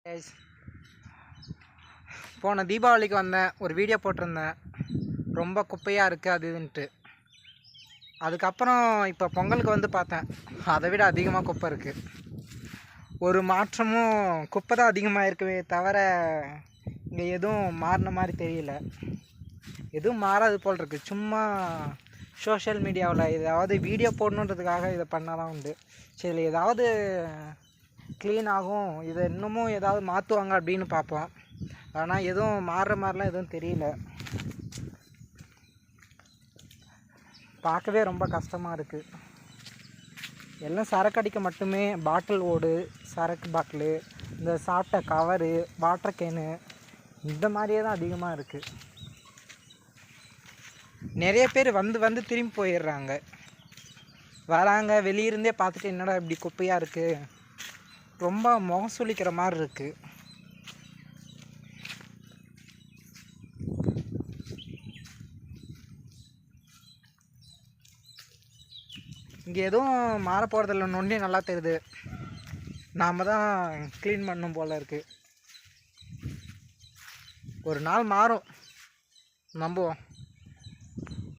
Guys, போன தீபாவளிக்கு வந்தேன், ஒரு வீடியோ போட்டிருந்தேன். ரொம்ப குப்பையாக இருக்குது அது இதுன்ட்டு. அதுக்கப்புறம் இப்போ பொங்கலுக்கு வந்து பார்த்தேன், அதை விட அதிகமாக குப்பை இருக்குது. ஒரு மாற்றமும் குப்பை தான் அதிகமாக இருக்கவே தவிர இங்கே எதுவும் மாறின மாதிரி தெரியல. எதுவும் மாறாது போல் இருக்குது. சும்மா சோஷியல் மீடியாவில் ஏதாவது வீடியோ போடணுன்றதுக்காக இதை பண்ணால் தான் உண்டு. சரி, இதில் ஏதாவது க்ளீன் ஆகும், இதை இன்னமும் ஏதாவது மாற்றுவாங்க அப்படின்னு பார்ப்போம். ஆனால் எதுவும் மாறுற மாதிரிலாம் எதுவும் தெரியல. பார்க்கவே ரொம்ப கஷ்டமாக இருக்குது. எல்லாம் சரக்கு அடிக்க மட்டுமே, பாட்டில் ஓடு, சரக்கு பாட்டிலு, இந்த சாப்பிட்ட கவரு, வாட்டர் கேனு, இந்த மாதிரியே தான் அதிகமாக இருக்குது. நிறைய பேர் வந்து திரும்பி போயிடுறாங்க. வராங்க, வெளியிருந்தே பார்த்துட்டு என்னடா இப்படி குப்பையாக இருக்குது, ரொம்ப முகம் சுளிக்கிற மாதிரி இருக்குது. இங்கே எதுவும் மாற போகிறதில்ல, நொண்டி நல்லா தெரியுது. நாம் தான் க்ளீன் பண்ணும் போல் இருக்குது. ஒரு நாள் மாறும், நம்புவோம்.